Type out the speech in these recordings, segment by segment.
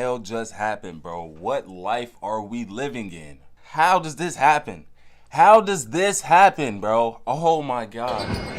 hell just happened, bro? What life are we living in? How does this happen? How does this happen, bro? Oh my God.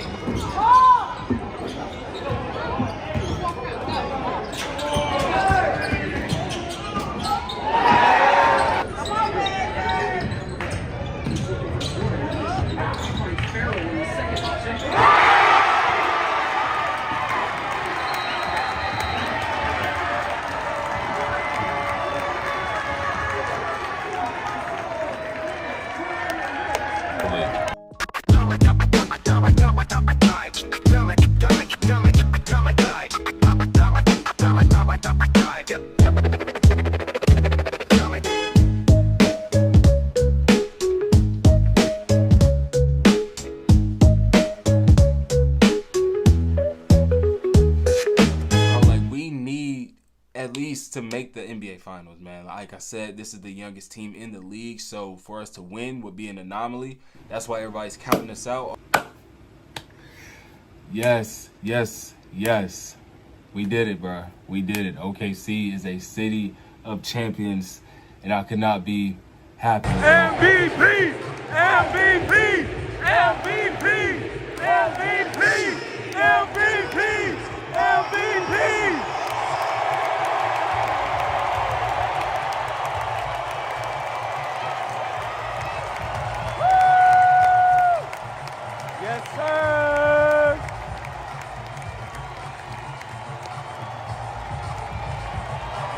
At least to make the NBA Finals, man. Like I said, this is the youngest team in the league, so for us to win would be an anomaly. That's why everybody's counting us out. Yes. We did it, bro. We did it. OKC is a city of champions, and I could not be happier. MVP! MVP! MVP! MVP! MVP! MVP! Yes, sir!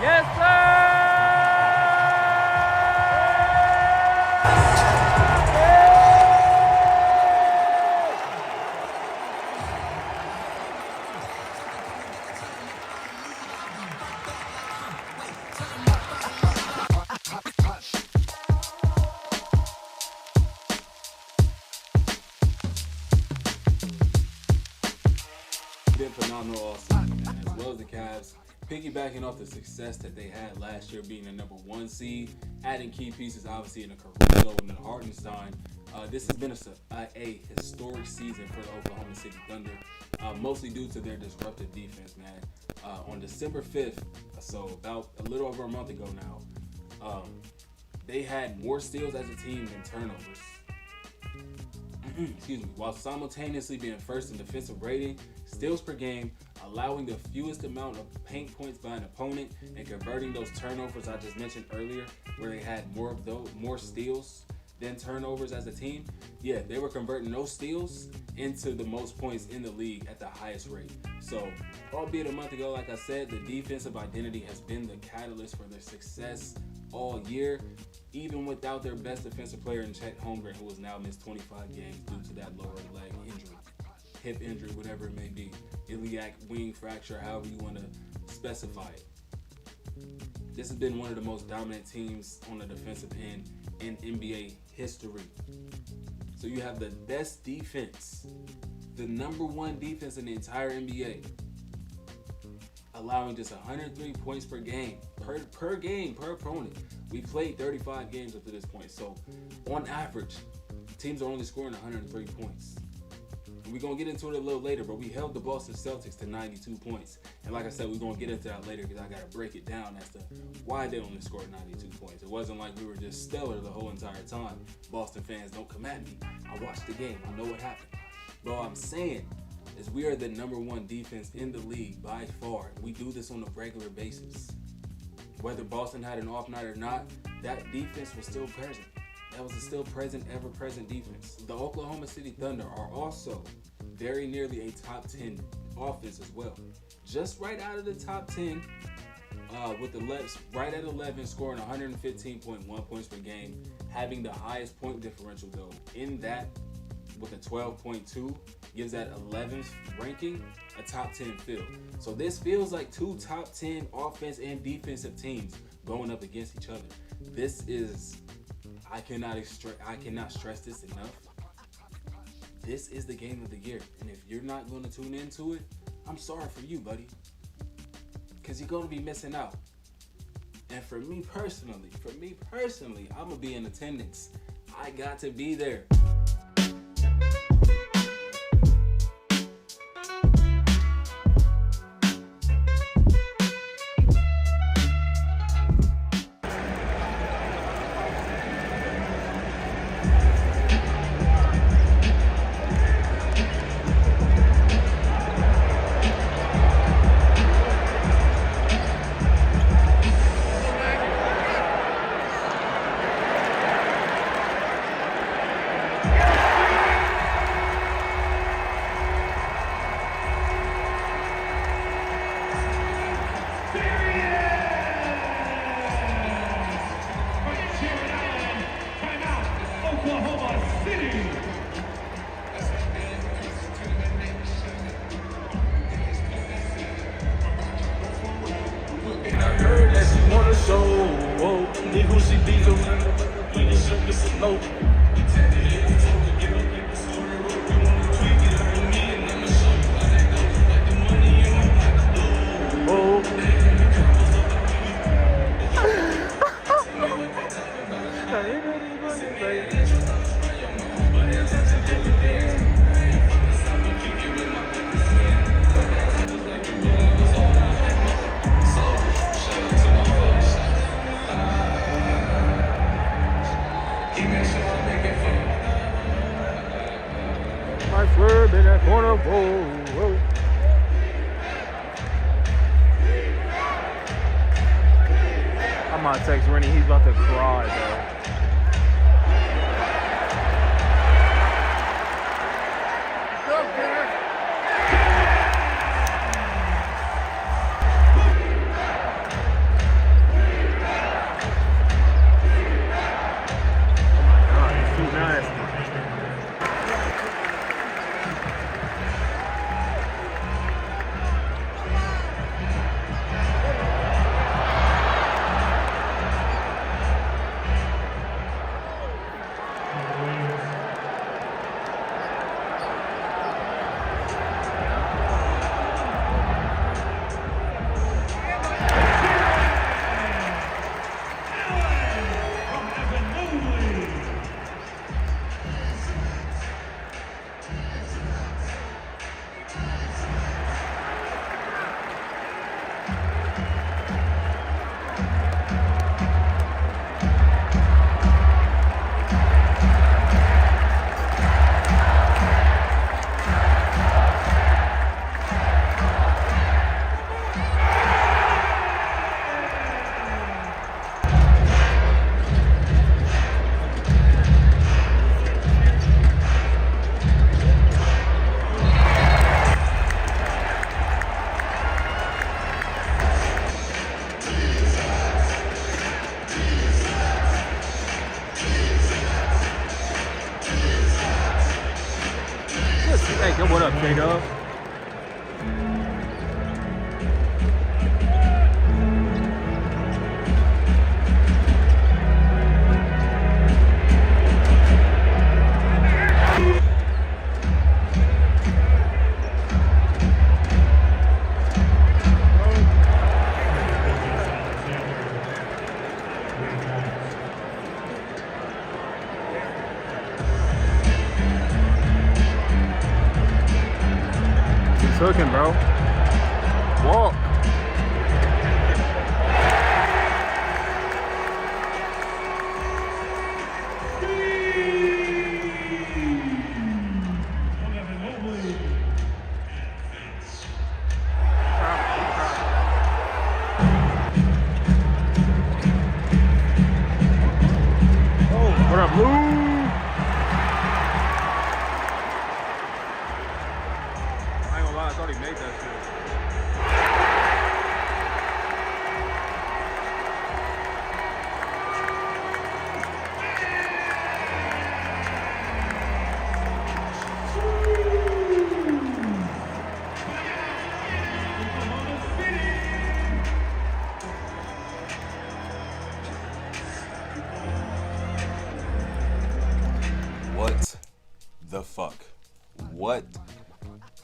Yes, sir! Been phenomenal all season, man, as well as the Cavs. Piggybacking off the success that they had last year, being the #1 seed, adding key pieces, obviously in a Caruso and a Hartenstein. This has been a historic season for the Oklahoma City Thunder, mostly due to their disruptive defense, man. On December 5th, so about a little over a month ago now, they had more steals as a team than turnovers. Excuse me, while simultaneously being first in defensive rating, steals per game, allowing the fewest amount of paint points by an opponent, and converting those turnovers I just mentioned earlier, where they had more steals than turnovers as a team. Yeah, they were converting those steals into the most points in the league at the highest rate. So, albeit a month ago, like I said, the defensive identity has been the catalyst for their success all year, even without their best defensive player in Chet Holmgren, who has now missed 25 games due to that lower leg injury, hip injury, whatever it may be, iliac wing fracture, however you want to specify it. This has been one of the most dominant teams on the defensive end in NBA history. So you have the best defense, the #1 defense in the entire NBA, allowing just 103 points per game, per game, per opponent. We played 35 games up to this point, so on average, teams are only scoring 103 points. And we're going to get into it a little later, but we held the Boston Celtics to 92 points. And like I said, we're going to get into that later because I got to break it down as to why they only scored 92 points. It wasn't like we were just stellar the whole entire time. Boston fans, don't come at me. I watched the game. I know what happened. But what I'm saying is we are the #1 defense in the league by far. We do this on a regular basis. Whether Boston had an off night or not, that defense was still present. That was a still present, ever-present defense. The Oklahoma City Thunder are also very nearly a top 10 offense as well. Just right out of the top 10, with the Lefts right at 11, scoring 115.1 points per game, having the highest point differential though. In that, with a 12.2, gives that 11th ranking a top 10 feel. So this feels like two top 10 offense and defensive teams going up against each other. This is, I cannot stress this enough. This is the game of the year. And if you're not going to tune into it, I'm sorry for you, buddy. Because you're going to be missing out. And for me personally, I'm going to be in attendance. I got to be there. soul. Nigga, she be the one. We the sugar slow. My swerve in that corner, whoa. I'm gonna text Rennie, he's about to cry, bro. Hey, what up, J-Dub? Cooking, bro. Walk. Oh, what up, Lou? I thought he made that shit. What the fuck?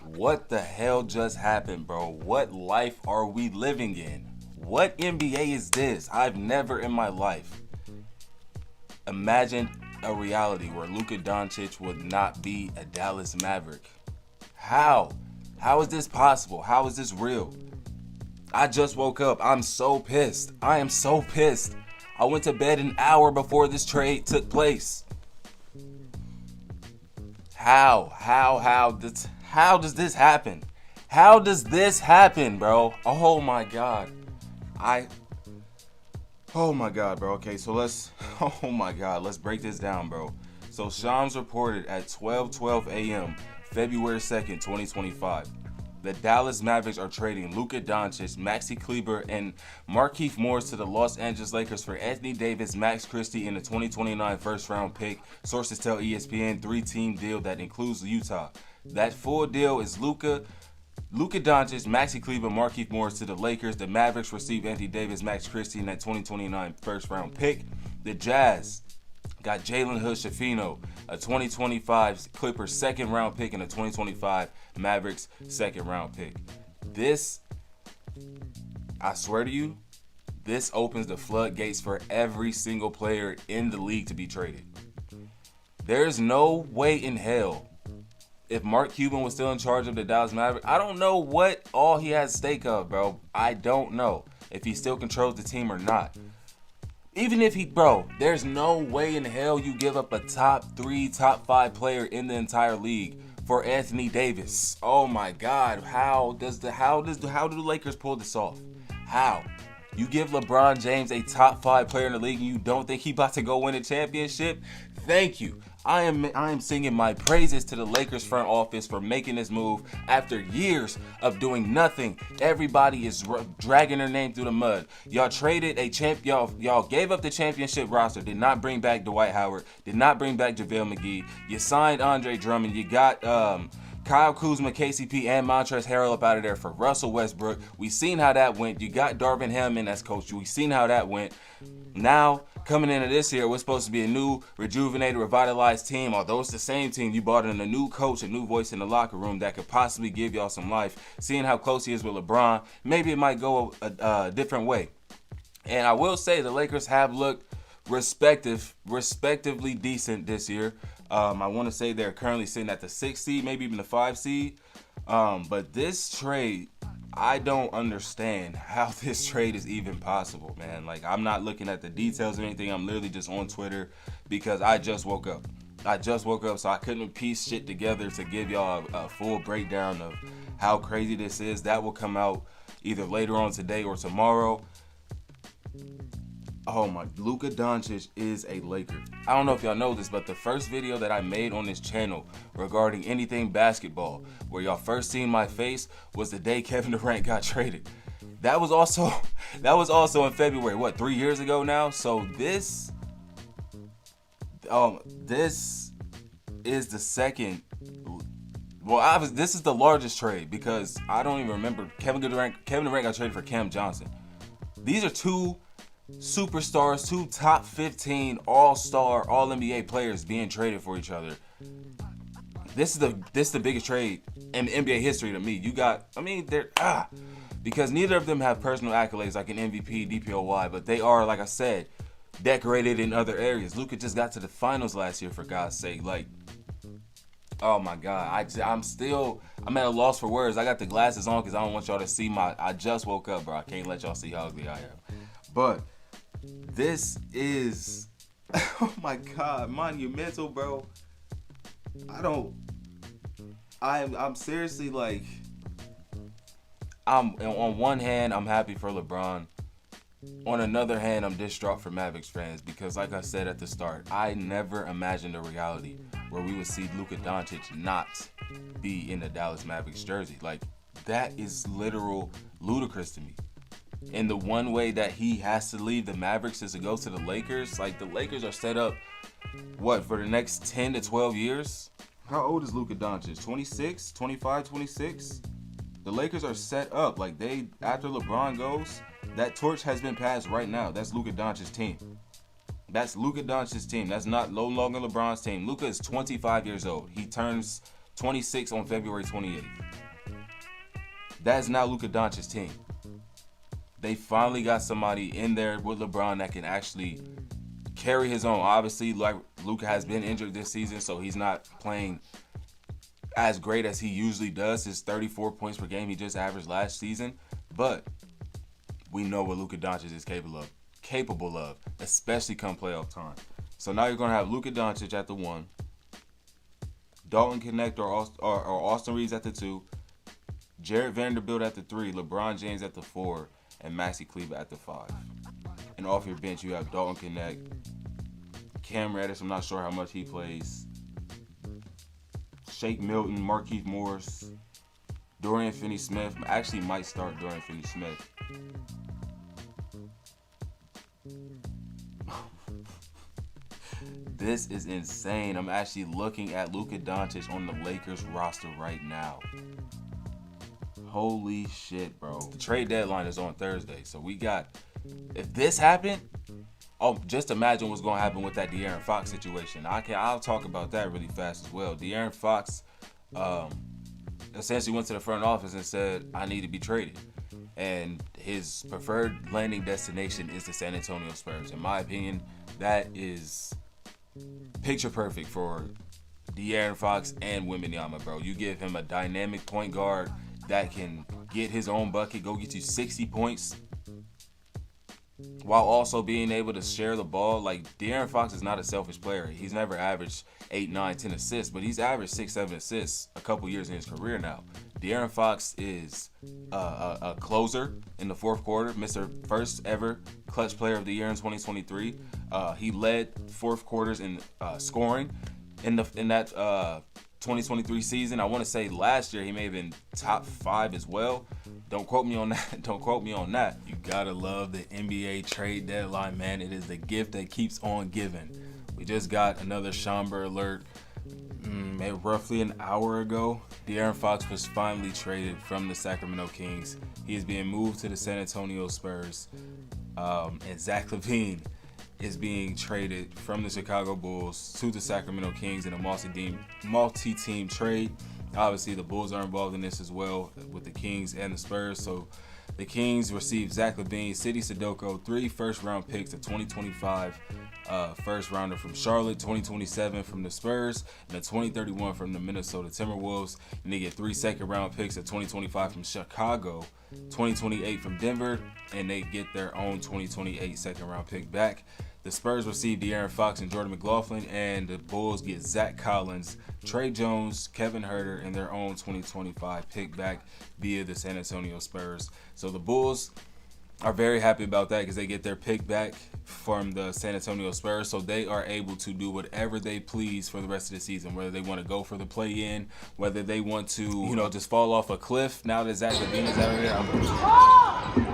What the hell just happened, bro? What life are we living in? What NBA is this? I've never in my life imagined a reality where Luka Doncic would not be a Dallas Maverick. How? How is this possible? How is this real? I just woke up. I'm so pissed. I am so pissed. I went to bed an hour before this trade took place. How does this happen? How does this happen, bro? Oh my God. Oh my God, bro. Okay, so let's break this down, bro. So Shams reported at 12:12 a.m., February 2nd, 2025. The Dallas Mavericks are trading Luka Doncic, Maxi Kleber, and Markieff Morris to the Los Angeles Lakers for Anthony Davis, Max Christie, and a 2029 first-round pick. Sources tell ESPN 3-team deal that includes Utah. That full deal is Luka, Luka Doncic, Maxi Kleber, Markieff Morris to the Lakers. The Mavericks receive Anthony Davis, Max Christie in that 2029 first-round pick. The Jazz got Jalen Hood-Schifino, a 2025 Clippers second-round pick, and a 2025 Mavericks second-round pick. This, I swear to you, this opens the floodgates for every single player in the league to be traded. There's no way in hell, if Mark Cuban was still in charge of the Dallas Mavericks, I don't know what all he has stake of, bro. I don't know if he still controls the team or not. Even if there's no way in hell you give up a top 3, top 5 player in the entire league for Anthony Davis. Oh my God, how do the Lakers pull this off? How? You give LeBron James a top 5 player in the league and you don't think he about to go win a championship? Thank you. I am singing my praises to the Lakers front office for making this move after years of doing nothing. Everybody is dragging their name through the mud. Y'all traded a champ. Y'all gave up the championship roster. Did not bring back Dwight Howard. Did not bring back JaVale McGee. You signed Andre Drummond. You got Kyle Kuzma, KCP, and Montrezl Harrell up out of there for Russell Westbrook. We seen how that went. You got Darvin Ham in as coach. We seen how that went. Now, coming into this year, we're supposed to be a new, rejuvenated, revitalized team. Although it's the same team, you brought in a new coach, a new voice in the locker room that could possibly give y'all some life. Seeing how close he is with LeBron, maybe it might go a different way. And I will say the Lakers have looked respectively decent this year. I want to say they're currently sitting at the 6th seed, maybe even the 5th seed. But this trade, I don't understand how this trade is even possible, man. Like, I'm not looking at the details or anything. I'm literally just on Twitter because I just woke up. So I couldn't piece shit together to give y'all a full breakdown of how crazy this is. That will come out either later on today or tomorrow. Oh my, Luka Doncic is a Laker. I don't know if y'all know this, but the first video that I made on this channel regarding anything basketball, where y'all first seen my face, was the day Kevin Durant got traded. That was also in February, 3 years ago now? So this is the second, this is the largest trade because I don't even remember Kevin Durant got traded for Cam Johnson. These are two superstars, 2 top 15 all-star, all-NBA players being traded for each other. This is the biggest trade in NBA history to me. Because neither of them have personal accolades like an MVP, DPOY, but they are, like I said, decorated in other areas. Luka just got to the finals last year, for God's sake. Like, oh my God, I'm at a loss for words. I got the glasses on because I don't want y'all to see I just woke up, bro. I can't let y'all see how ugly I am. But this is, oh my God, monumental, bro. I'm seriously like, on one hand, I'm happy for LeBron. On another hand, I'm distraught for Mavericks fans because, like I said at the start, I never imagined a reality where we would see Luka Doncic not be in the Dallas Mavericks jersey. Like, that is literal ludicrous to me. And the one way that he has to leave the Mavericks is to go to the Lakers. Like, the Lakers are set up, for the next 10 to 12 years? How old is Luka Doncic? 26? 25, 26? The Lakers are set up. Like, after LeBron goes, that torch has been passed right now. That's Luka Doncic's team. That's Luka Doncic's team. That's not no longer LeBron's team. Luka is 25 years old. He turns 26 on February 28th. That's now Luka Doncic's team. They finally got somebody in there with LeBron that can actually carry his own. Obviously, like, Luka has been injured this season, so he's not playing as great as he usually does. His 34 points per game he just averaged last season. But we know what Luka Doncic is capable of, especially come playoff time. So now you're going to have Luka Doncic at the 1, Dalton Knecht or Austin Reeves at the 2, Jared Vanderbilt at the 3, LeBron James at the 4, and Maxi Kleber at the 5. And off your bench, you have Dalton Knecht, Cam Reddish, I'm not sure how much he plays, Shake Milton, Markieff Morris, Dorian Finney-Smith. Actually might start Dorian Finney-Smith. This is insane. I'm actually looking at Luka Doncic on the Lakers roster right now. Holy shit, bro. The trade deadline is on Thursday. So we got, if this happened, oh, just imagine what's going to happen with that De'Aaron Fox situation. I'll talk about that really fast as well. De'Aaron Fox essentially went to the front office and said, I need to be traded. And his preferred landing destination is the San Antonio Spurs. In my opinion, that is picture perfect for De'Aaron Fox and Wembanyama, bro. You give him a dynamic point guard that can get his own bucket, go get you 60 points, while also being able to share the ball. Like, De'Aaron Fox is not a selfish player. He's never averaged 8, 9, 10 assists, but he's averaged 6, 7 assists a couple years in his career now. De'Aaron Fox is a closer in the fourth quarter, Mr. First ever clutch player of the year in 2023. He led fourth quarters in scoring in that 2023 season. I want to say last year he may have been top 5 as well. Don't quote me on that. Don't quote me on that. You gotta love the NBA trade deadline, man. It is the gift that keeps on giving. We just got another Schomburg alert. Roughly an hour ago, De'Aaron Fox was finally traded from the Sacramento Kings. He is being moved to the San Antonio Spurs. And Zach LaVine is being traded from the Chicago Bulls to the Sacramento Kings in a multi-team trade. Obviously, the Bulls are involved in this as well with the Kings and the Spurs. So the Kings received Zach LaVine, Sidi Sudoku, 3 first-round picks, a 2025 first-rounder from Charlotte, 2027 from the Spurs, and a 2031 from the Minnesota Timberwolves. And they get 3 second-round picks, a 2025 from Chicago, 2028 from Denver, and they get their own 2028 second-round pick back. The Spurs receive De'Aaron Fox and Jordan McLaughlin, and the Bulls get Zach Collins, Trey Jones, Kevin Huerter, and their own 2025 pick back via the San Antonio Spurs. So the Bulls are very happy about that because they get their pick back from the San Antonio Spurs, so they are able to do whatever they please for the rest of the season, whether they want to go for the play-in, whether they want to, just fall off a cliff now that Zach LaVine is out of there.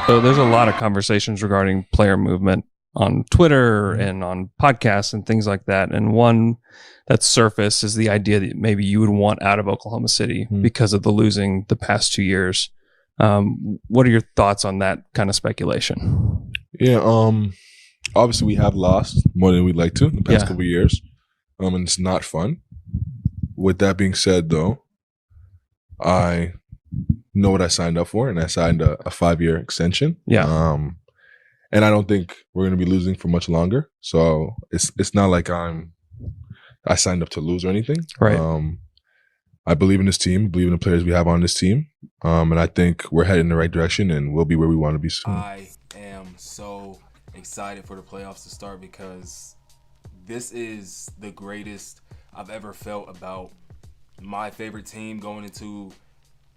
So there's a lot of conversations regarding player movement on Twitter and on podcasts and things like that. And one that surfaced is the idea that maybe you would want out of Oklahoma City because of the losing the past 2 years. What are your thoughts on that kind of speculation? Yeah, obviously we have lost more than we'd like to in the past couple of years. And it's not fun. With that being said, though, I know what I signed up for, and I signed a 5-year extension. Yeah. And I don't think we're going to be losing for much longer. So it's not like I signed up to lose or anything. Right. I believe in this team, believe in the players we have on this team. And I think we're headed in the right direction, and we'll be where we want to be soon. I am so excited for the playoffs to start because this is the greatest I've ever felt about my favorite team going into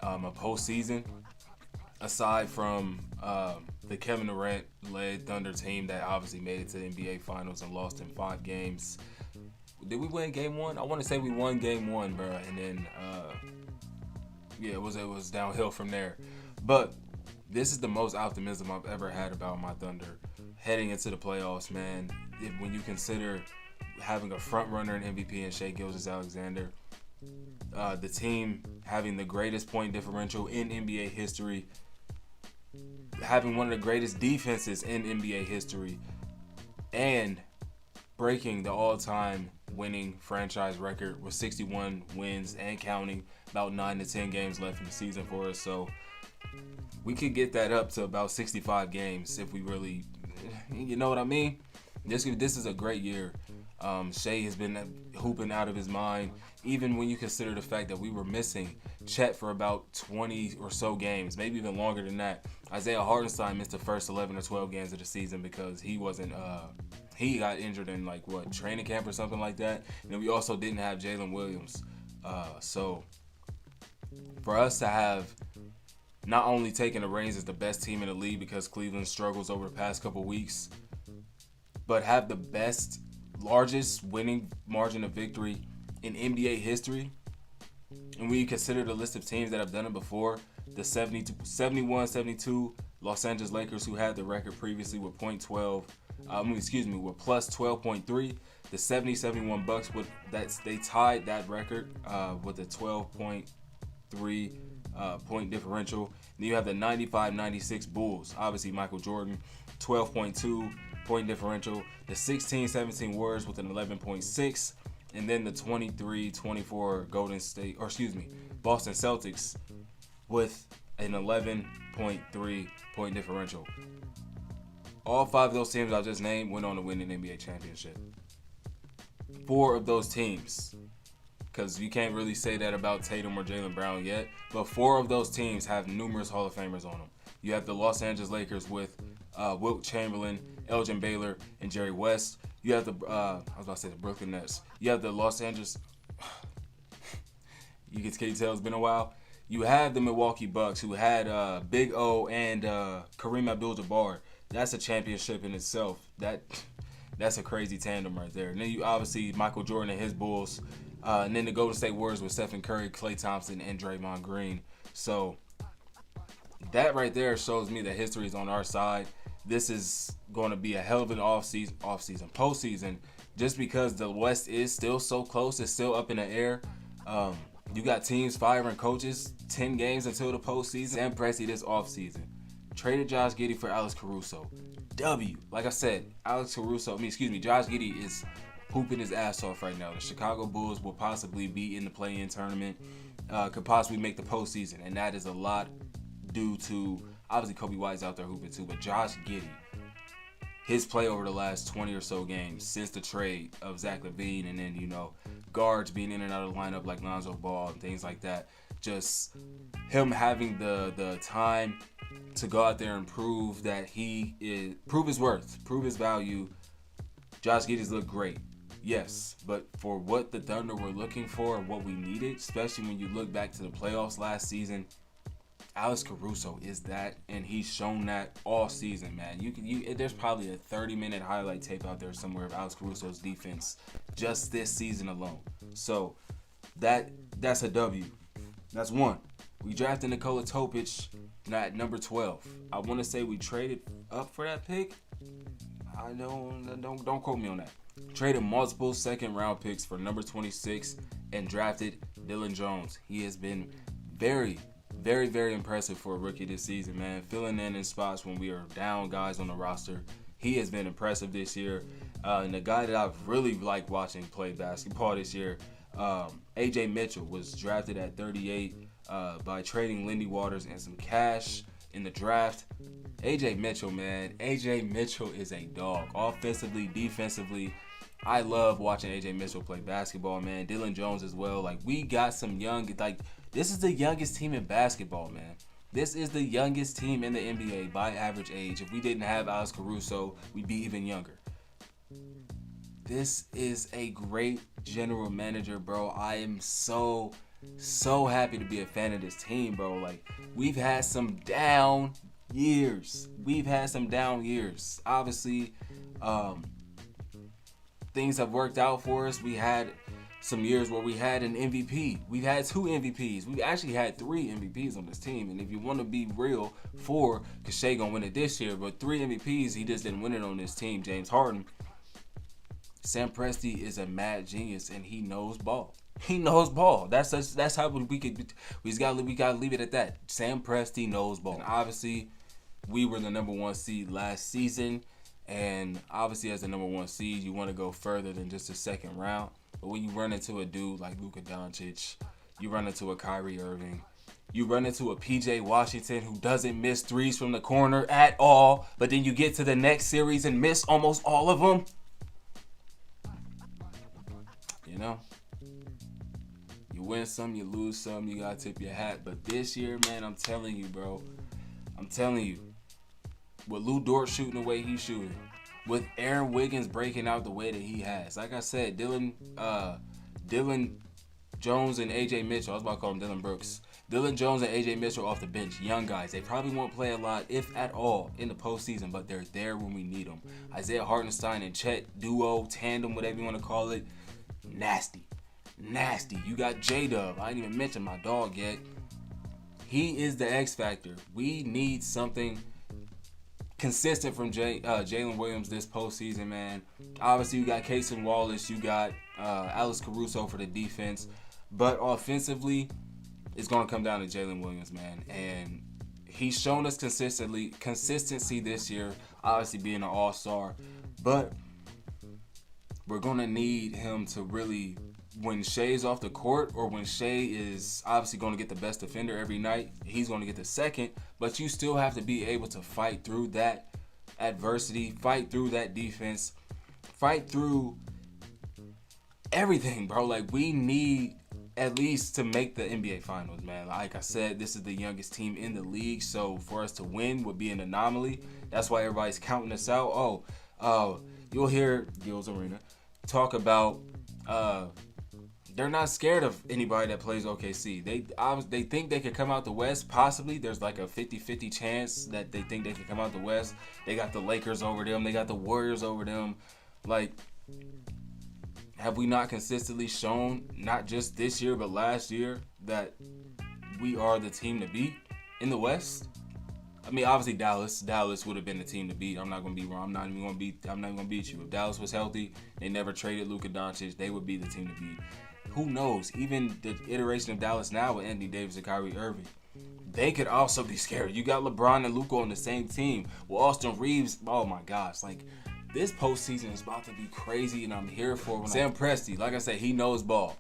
a postseason. Aside from the Kevin Durant-led Thunder team that obviously made it to the NBA Finals and lost in 5 games. Did we win game 1? I want to say we won game 1, bro. And then, it was downhill from there. But this is the most optimism I've ever had about my Thunder heading into the playoffs, man. When you consider having a front runner in MVP in Shai Gilgeous-Alexander, the team having the greatest point differential in NBA history, having one of the greatest defenses in NBA history, and breaking the all-time winning franchise record with 61 wins and counting, about 9 to 10 games left in the season for us. So we could get that up to about 65 games if we really, you know what I mean? This is a great year. Shai has been hooping out of his mind, even when you consider the fact that we were missing Chet for about 20 or so games, maybe even longer than that. Isaiah Hartenstein missed the first 11 or 12 games of the season because he wasn't he got injured in training camp or something like that. And then we also didn't have Jalen Williams. So for us to have not only taken the reins as the best team in the league because Cleveland struggles over the past couple weeks, but have the largest winning margin of victory in NBA history. And when you consider the list of teams that have done it before, the 71-72 Los Angeles Lakers, who had the record previously with with plus 12.3. The 70-71 Bucks, they tied that record with a 12.3 point differential. Then you have the 95-96 Bulls, obviously Michael Jordan, 12.2 point differential. The 16-17 Warriors with an 11.6, and then the 23-24 Boston Celtics with an 11.3 point differential. All 5 of those teams I just named went on to win an NBA championship. 4 of those teams, because you can't really say that about Tatum or Jaylen Brown yet, but 4 of those teams have numerous Hall of Famers on them. You have the Los Angeles Lakers with Wilt Chamberlain, Elgin Baylor, and Jerry West. You have the Brooklyn Nets. You have the Los Angeles. Can you tell it's been a while? You have the Milwaukee Bucks, who had Big O and Kareem Abdul-Jabbar. That's a championship in itself. That's a crazy tandem right there. And then you obviously Michael Jordan and his Bulls, and then the Golden State Warriors with Stephen Curry, Klay Thompson, and Draymond Green. So that right there shows me that history is on our side. This is going to be a hell of an postseason, just because the West is still so close. It's still up in the air. You got teams firing coaches 10 games until the postseason. Sam Presti this offseason traded Josh Giddey for Alex Caruso. Like I said, Josh Giddey is hooping his ass off right now. The Chicago Bulls will possibly be in the play-in tournament, could possibly make the postseason, and that is a lot due to, obviously Kobe White's out there hooping too, but Josh Giddey, his play over the last 20 or so games since the trade of Zach LaVine, and then, guards being in and out of the lineup like Lonzo Ball and things like that. Just him having the time to go out there and prove that prove his worth, prove his value. Josh Giddey's looked great. Yes, but for what the Thunder were looking for and what we needed, especially when you look back to the playoffs last season, Alex Caruso is that, and he's shown that all season, man. There's probably a 30-minute highlight tape out there somewhere of Alex Caruso's defense just this season alone. So that's a W. That's one. We drafted Nikola Topic at number 12. I want to say we traded up for that pick. I don't quote me on that. Traded multiple second round picks for number 26 and drafted Dylan Jones. He has been very, very, very impressive for a rookie this season, man. Filling in spots when we are down guys on the roster. He has been impressive this year. And the guy that I've really liked watching play basketball this year, AJ Mitchell, was drafted at 38 by trading Lindy Waters and some cash in the draft. AJ Mitchell, man. AJ Mitchell is a dog. Offensively, defensively. I love watching AJ Mitchell play basketball, man. Dylan Jones as well. Like, we got some young, like, this is the youngest team in basketball, man. This is the youngest team in the NBA by average age. If we didn't have Alex Caruso, we'd be even younger. This is a great general manager, bro. I am so happy to be a fan of this team, bro. Like, we've had some down years. Obviously, things have worked out for us. We had some years where we had an MVP. We've had 2 MVPs. We've actually had 3 MVPs on this team. And if you want to be real, 4, because Shea gonna win it this year, but 3 MVPs, he just didn't win it on this team. James Harden. Sam Presti is a mad genius, and he knows ball. He knows ball. That's how we gotta leave it at that. Sam Presti knows ball. And obviously, we were the number 1 seed last season, and obviously as the number 1 seed, you want to go further than just the second round. But when you run into a dude like Luka Doncic, you run into a Kyrie Irving, you run into a PJ Washington who doesn't miss threes from the corner at all, but then you get to the next series and miss almost all of them. You know, you win some, you lose some, you gotta tip your hat. But this year, man, I'm telling you, bro, with Lou Dort shooting the way he's shooting, with Aaron Wiggins breaking out the way that he has, like I said, Dylan Jones and AJ Mitchell, I was about to call him Dylan Brooks. Dylan Jones and AJ Mitchell off the bench, young guys. They probably won't play a lot, if at all, in the postseason, but they're there when we need them. Isaiah Hartenstein and Chet, duo, tandem, whatever you want to call it, nasty. You got J-Dub. I didn't even mention my dog yet. He is the X factor. We need something consistent from Jalen Williams this postseason, man. Obviously, you got Cason Wallace. You got Alex Caruso for the defense. But offensively, it's going to come down to Jalen Williams, man. And he's shown us consistency this year, obviously being an all-star. But we're going to need him to really, when Shea's off the court, or when Shea is obviously going to get the best defender every night, he's going to get the second. But you still have to be able to fight through that adversity, fight through that defense, fight through everything, bro. Like, we need at least to make the NBA Finals, man. Like I said, this is the youngest team in the league, so for us to win would be an anomaly. That's why everybody's counting us out. You'll hear Gil's Arena talk about they're not scared of anybody that plays OKC. They think they could come out the West. Possibly there's like a 50-50 chance that they think they could come out the West. They got the Lakers over them. They got the Warriors over them. Like, have we not consistently shown, not just this year but last year, that we are the team to beat in the West? I mean, obviously Dallas would have been the team to beat. I'm not gonna be wrong. I'm not even gonna beat you. If Dallas was healthy, they never traded Luka Doncic, they would be the team to beat. Who knows? Even the iteration of Dallas now with Anthony Davis and Kyrie Irving, they could also be scary. You got LeBron and Luka on the same team. Well, Austin Reeves, oh my gosh, like, this postseason is about to be crazy, and I'm here for it. Sam Presti, like I said, he knows ball.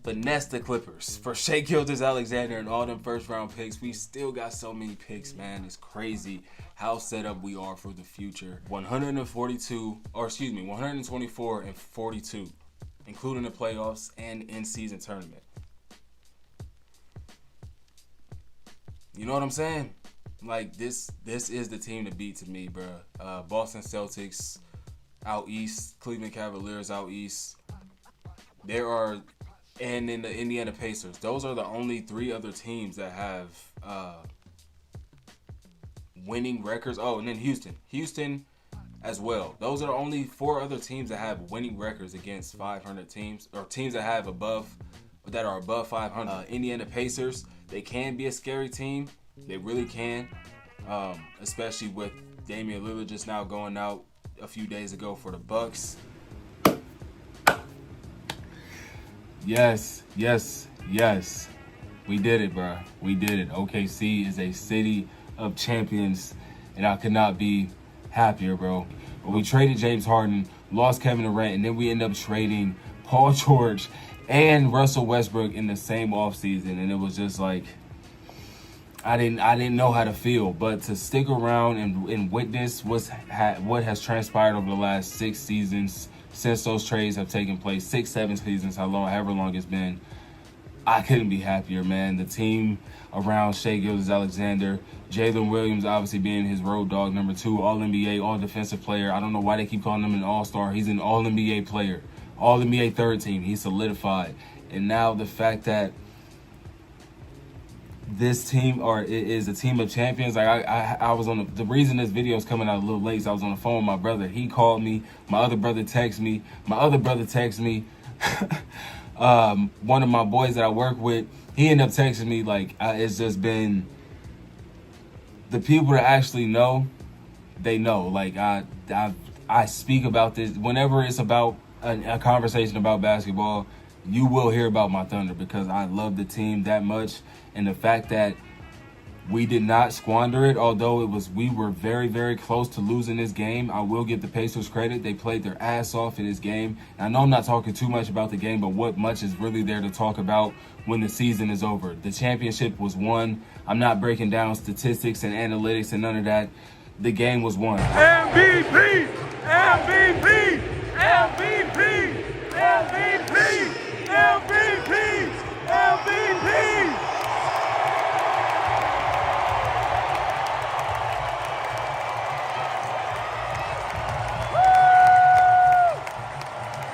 Finesse the Clippers. For Shai Gilgeous-Alexander and all them first-round picks, we still got so many picks, man. It's crazy how set up we are for the future. 124 and 42, including the playoffs and in-season tournament. You know what I'm saying? Like, this is the team to beat to me, bro. Boston Celtics out east, Cleveland Cavaliers out east. And in the Indiana Pacers. Those are the only 3 other teams that have winning records. Oh, and then Houston as well. Those are the only 4 other teams that have winning records against 500 teams, or teams that have above that are above 500. Indiana Pacers, they can be a scary team. They really can, especially with Damian Lillard just now going out a few days ago for the Bucks. Yes. We did it, bro. We did it. OKC is a city of champions, and I could not be happier, bro. But we traded James Harden, lost Kevin Durant, and then we end up trading Paul George and Russell Westbrook in the same offseason, and it was just like I didn't know how to feel. But to stick around and witness what has transpired over the last 6 seasons since those trades have taken place, 6-7 seasons, however long it's been, I couldn't be happier, man. The team around Shai Gilgeous-Alexander, Jalen Williams obviously being his road dog, number 2, All-NBA, All-Defensive player. I don't know why they keep calling him an All-Star. He's an All-NBA player, All-NBA third team. He's solidified. And now the fact that this team is a team of champions. Like I was on the reason this video is coming out a little late is I was on the phone with my brother. He called me. My other brother texted me. One of my boys that I work with, he ended up texting me. Like it's just been the people that actually know, they know. Like I speak about this whenever it's about a conversation about basketball. You will hear about my Thunder because I love the team that much. And the fact that we did not squander it, although we were very, very close to losing this game. I will give the Pacers credit. They played their ass off in this game. And I know I'm not talking too much about the game, but what much is really there to talk about when the season is over? The championship was won. I'm not breaking down statistics and analytics and none of that. The game was won. MVP! MVP! MVP! MVP! MVP! MVP!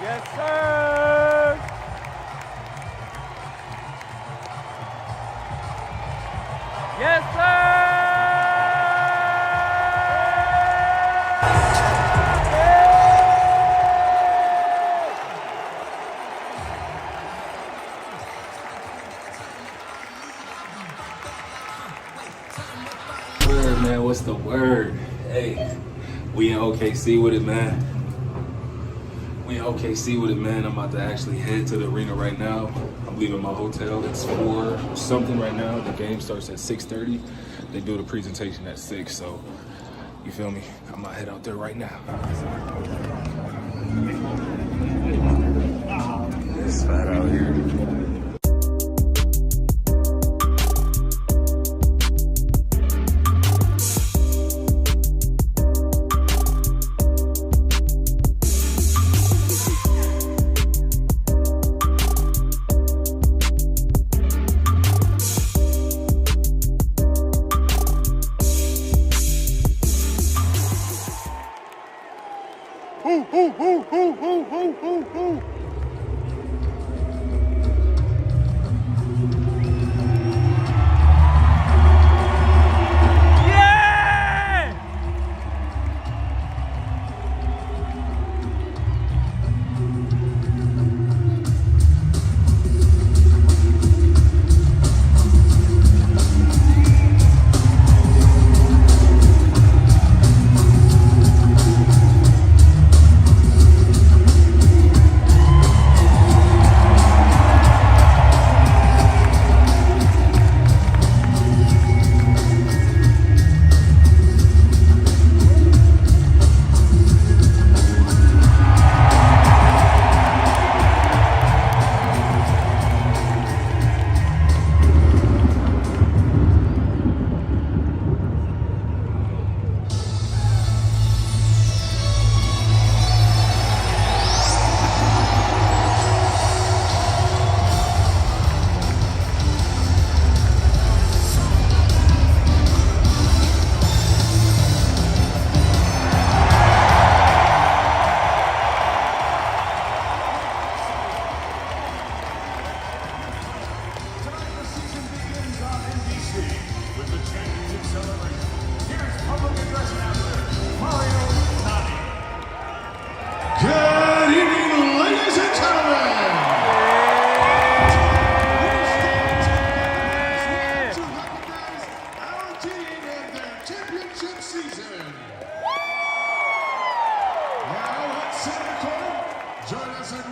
Yes, sir! Yes, sir! Word, man, what's the word? Hey, we in OKC with it, man. I'm about to actually head to the arena right now. I'm leaving my hotel. It's 4 something right now. The game starts at 6:30. They do the presentation at 6, so you feel me? I'm gonna head out there right now. It's fat out here.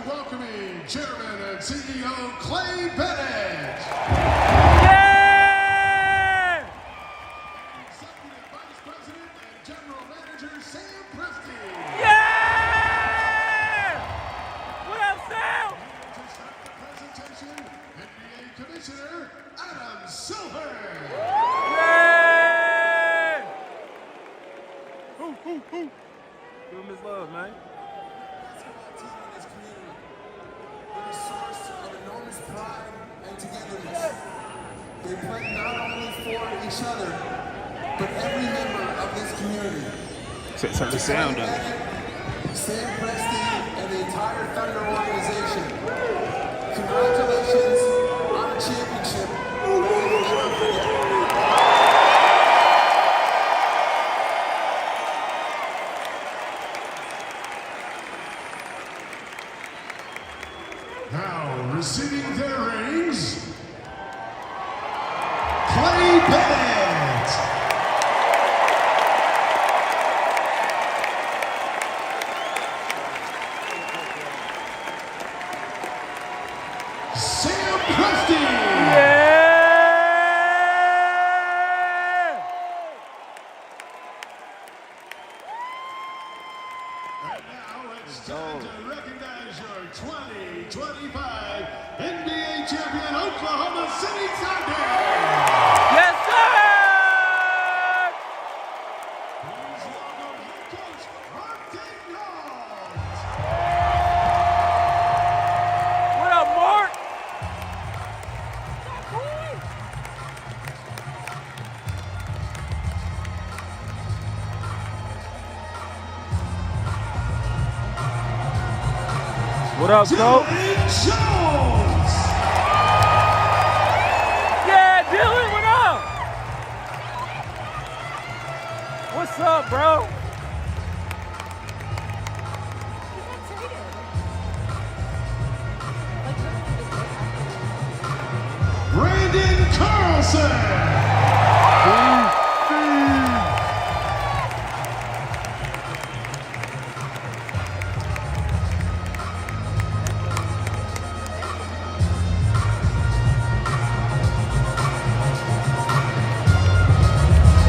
welcoming Chairman and CEO Clay Bennett. Executive Vice President and General Manager Sam Presti. What up, Sam? To start the presentation, NBA Commissioner Adam Silver. Give him his love, man. They play not only for each other, but every member of this community. Turn the sound up. Sam Presti and the entire Thunder organization, congratulations on a championship. We will never forget. Now, receiving their rings, Clay Bennett. Sam Presti. And now it's time to recognize your 2025 NBA champion Oklahoma City Thunder. Yes, sir! Please welcome head coach Mark Daigneault. What up, Mark? What up, Dope? Dylan Jones. Yeah, Dylan, what up? What's up, bro? Brandon Carlson.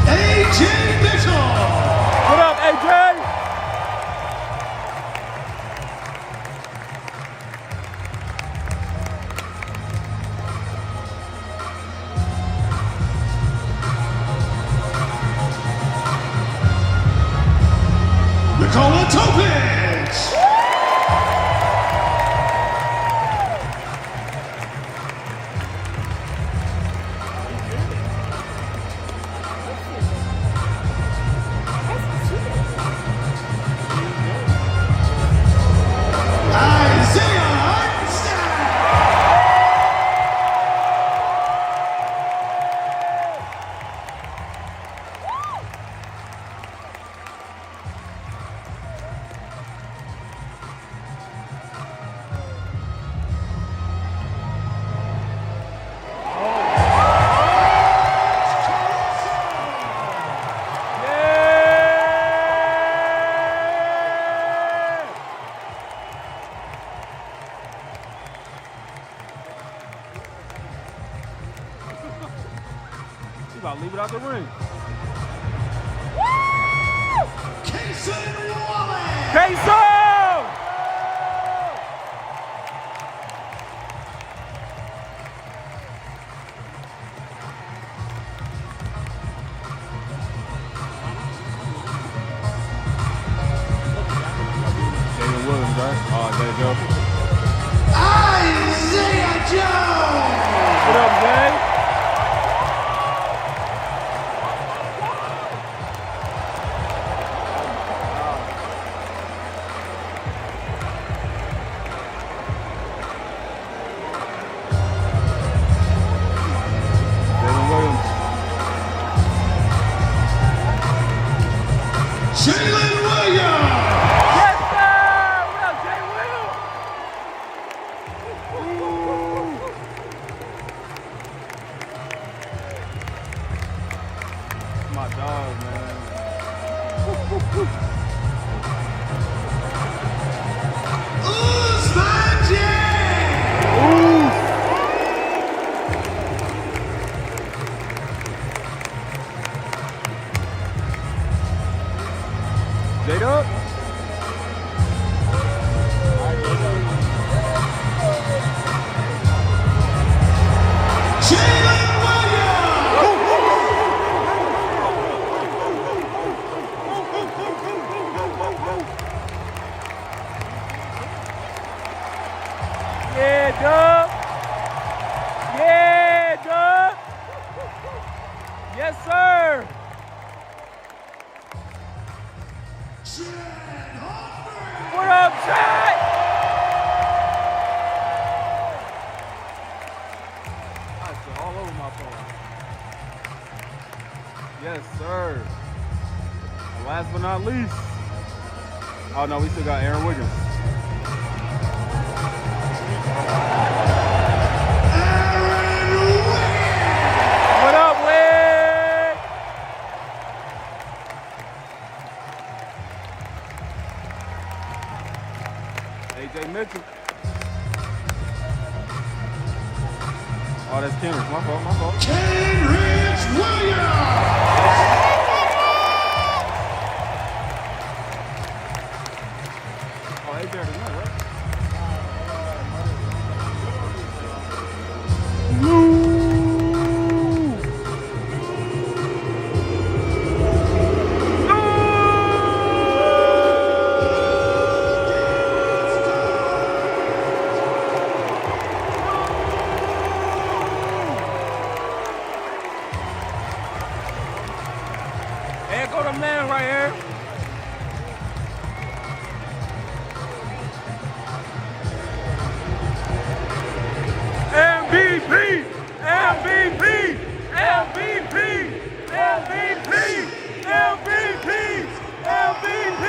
AJ Mitchell. What up, AJ? Nikola Topic. Isaiah Hartenstein. You about to leave it out the ring. Cason Wallace. Queso! Jalen Williams, right? Oh, there you go. Isaiah Jones. What up, Jay? Jalen Williams. Jalen Williams. Yes, sir! What up, Jay Williams? My dog, man. Usman Yeah, dog. Yeah, dog. Yes, sir. What up, Chad? All over my phone. Yes, sir. And last but not least. Oh no, we still got Aaron Wiggins. What up, Wig? AJ Mitchell. Oh, that's Kenrich. My fault. Kenrich Williams! Oh, AJ already know, right? There go the man right here. MVP! MVP! MVP! MVP! MVP! MVP!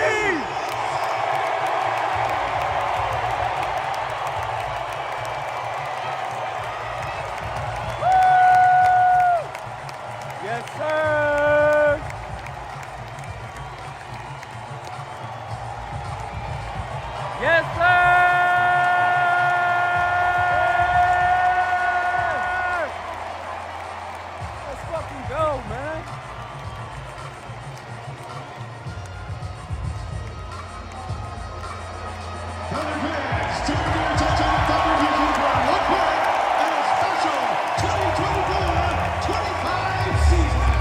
Yes, sir! Yes, sir! Let's fucking go, man. Thunder fans, turn your attention to Thunder Vision for a look back at a special 2024-25 season.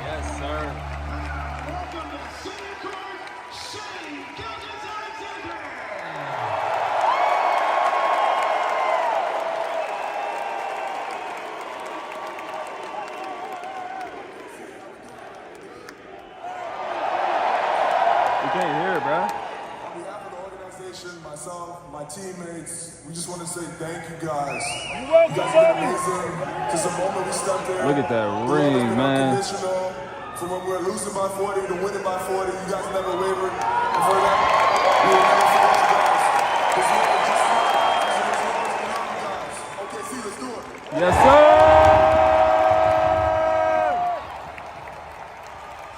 Yes, sir. Welcome to Center Court, Shea Gilgeous-Alexander. We can't hear it, bro. On behalf of the organization, myself, my teammates, we just want to say thank you guys. You guys have been amazing. Since the moment we stepped there. Look at that the love ring, has been man. unconditional. From when we're losing by 40 to winning by 40, you guys never wavered. And for that, we will never forget you guys. Because you are just you guys. Okay, see, let's do it. Yes, sir.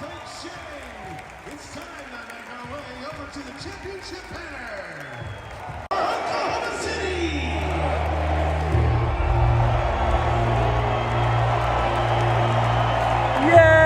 Thanks, Shea. It's time to make our way over to the championship banner. Oklahoma City. Yeah!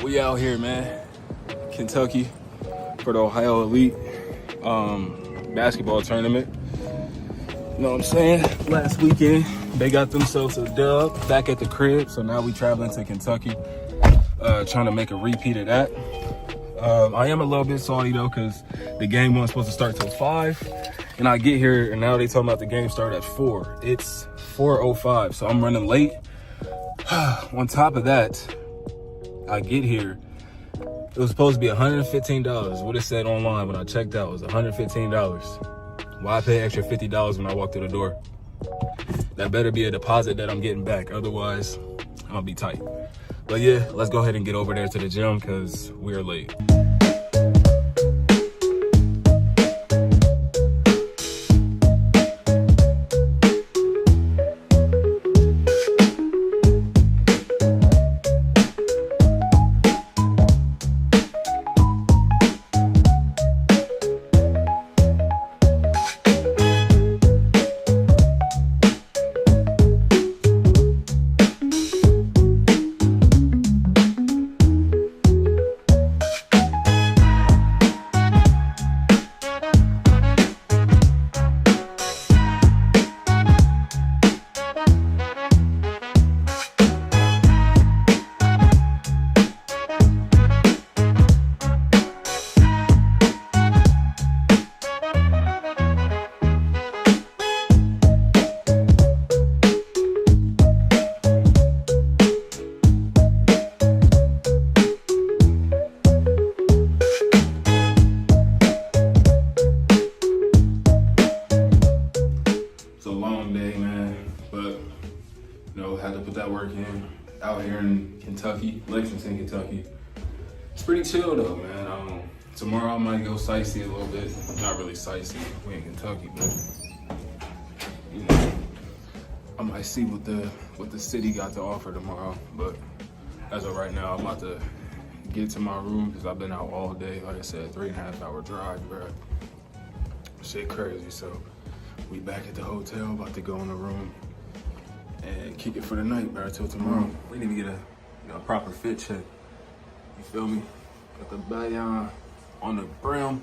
We out here, man. Kentucky for the Ohio Elite basketball tournament. You know what I'm saying? Last weekend, they got themselves a dub back at the crib. So now we traveling to Kentucky, trying to make a repeat of that. I am a little bit salty though, because the game wasn't supposed to start till 5. And I get here and now they talking about the game start at 4. It's 4:05, so I'm running late. On top of that, I get here, it was supposed to be $115. What it said online when I checked out was $115. Why pay extra $50 when I walk through the door? That better be a deposit that I'm getting back. Otherwise, I'll be tight. But yeah, let's go ahead and get over there to the gym because we're late. Had to put that work in out here in Kentucky, Lexington, Kentucky. It's pretty chill though, man. Tomorrow I might go sightsee a little bit. Not really sightsee, we in Kentucky, but you know, I might see what the city got to offer tomorrow. But as of right now, I'm about to get to my room because I've been out all day. Like I said, 3.5 hour drive, bro. Shit crazy. So we back at the hotel, about to go in the room and kick it for the night, bro, till tomorrow. We need to get a proper fit check. You feel me? Got the bayon on the brim,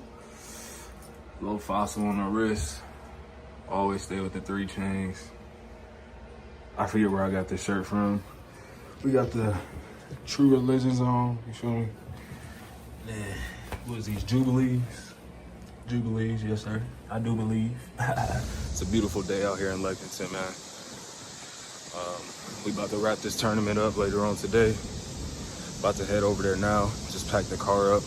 little fossil on the wrist. Always stay with the 3 chains. I forget where I got this shirt from. We got the True Religions on, you feel me? Man, what is these, Jubilees? Jubilees, yes sir, I do believe. It's a beautiful day out here in Lexington, man. We about to wrap this tournament up later on today. About to head over there now, just pack the car up.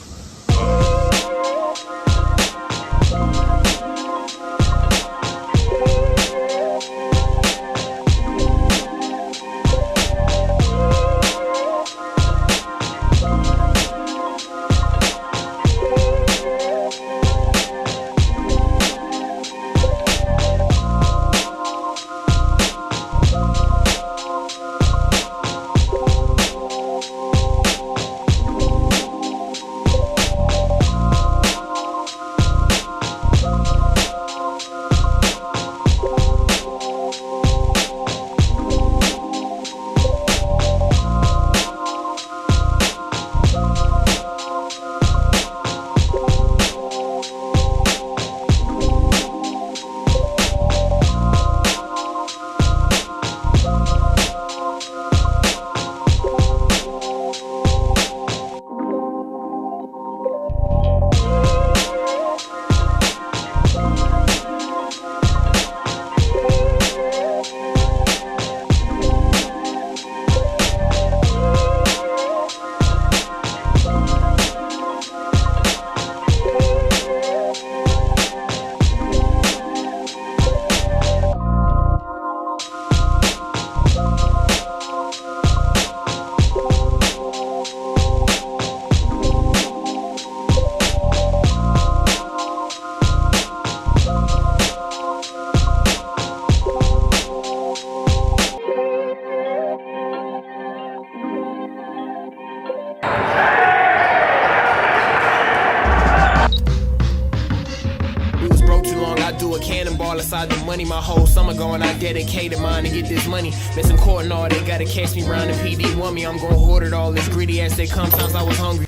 outside the money. My whole summer going, I dedicated mine to get this money. Missing court and all, they gotta catch me round the PD want me. I'm gonna hoard it all as greedy as they come. Times I was hungry.